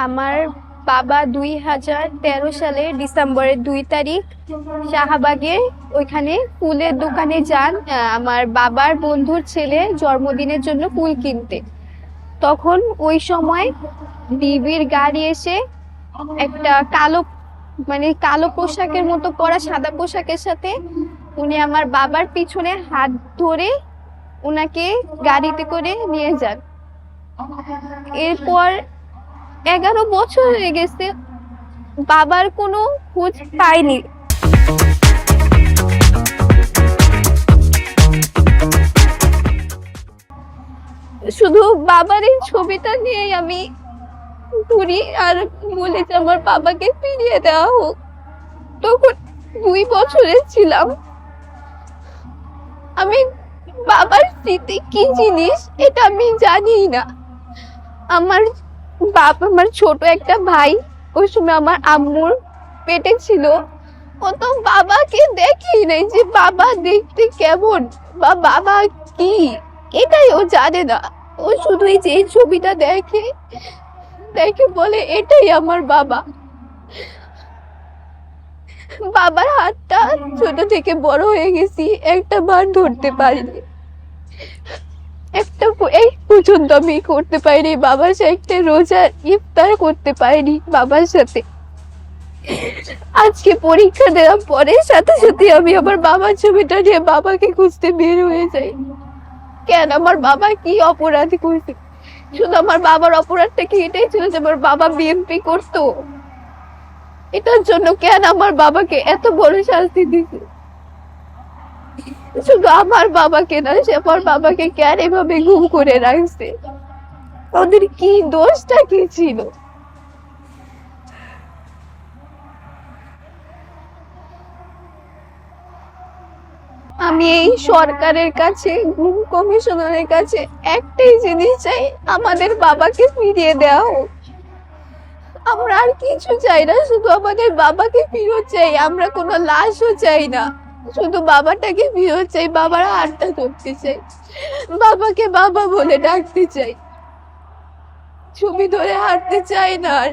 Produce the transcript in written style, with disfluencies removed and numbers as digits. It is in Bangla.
আমার বাবা 2013 সালে ডিসেম্বরের 2 তারিখ শাহবাগে ওইখানে ফুলের দোকানে যান আমার বাবার বন্ধুর ছেলে জন্মদিনের জন্য ফুল কিনতে। তখন ওই সময় ডিবির গাড়ি এসে একটা কালো কালো পোশাকের মতো পরা সাদা পোশাকের সাথে উনি আমার বাবার পিছনে হাত ধরে উনাকে গাড়িতে করে নিয়ে যান। এরপর 11 বছর হয়ে গেছে, বাবার কোনো খোঁজ পাইনি। শুধু বাবার এই ছবিটা নিয়েই আমি ঘুরি আর বলি যে আমার বাবাকে ফিরিয়ে দেওয়া হোক। তখন 2 বছরের ছিলাম। আমি বাবার স্মৃতি কি জিনিস এটা আমি জানি না। আমার ছোট একটা ভাই ওই সময় আমার আম্মুর পেটে ছিল। ও তো বাবাকে দেখি নাই যে বাবা দেখতে কেমন বা বাবা কি, এটাই ও জানে না। ও শুধু এই যে ছবিটা দেখে দেখে বলে এটাই আমার বাবা। বাবার হাতটা ছোট থেকে বড় হয়ে গেছি, একটা বার ধরতে পারিনি, এই পর্যন্ত আমি করতে পারিনি বাবার সাথে রোজা ইফতার করতে পারিনি বাবার সাথে। আজকে পরীক্ষা দেওয়ার পরে সাথে সাথে আমি আমার বাবার ছবিটা নিয়ে বাবাকে খুঁজতে বের হয়ে যাই। কেন আমার বাবা কি অপরাধ করছে? শুধু আমার বাবার অপরাধটা কি এটাই ছিল যে আমার বাবা বিএনপি করতো? এটার জন্য কেন আমার বাবাকে এত বড় শাস্তি দিছে? শুধু আমার বাবাকে না, সে আমার বাবাকে কেন এভাবে গুম করে রাখছে? ওদের কি দোষটা কি ছিল? আমি এই সরকারের কাছে, গুম কমিশনারের কাছে একটাই জিনিস চাই, আমাদের বাবাকে ফিরিয়ে দেওয়া হোক। আমরা আর কিছু চাই না, শুধু আমাদের বাবাকে ফিরত চাই। আমরা কোনো লাশও চাই না, শুধু বাবাটাকে ফিরত চাই। বাবার হাতটা ধরতে চাই, বাবাকে বাবা বলে ডাকতে চাই, ছবি ধরে হাঁটতে চাই না আর।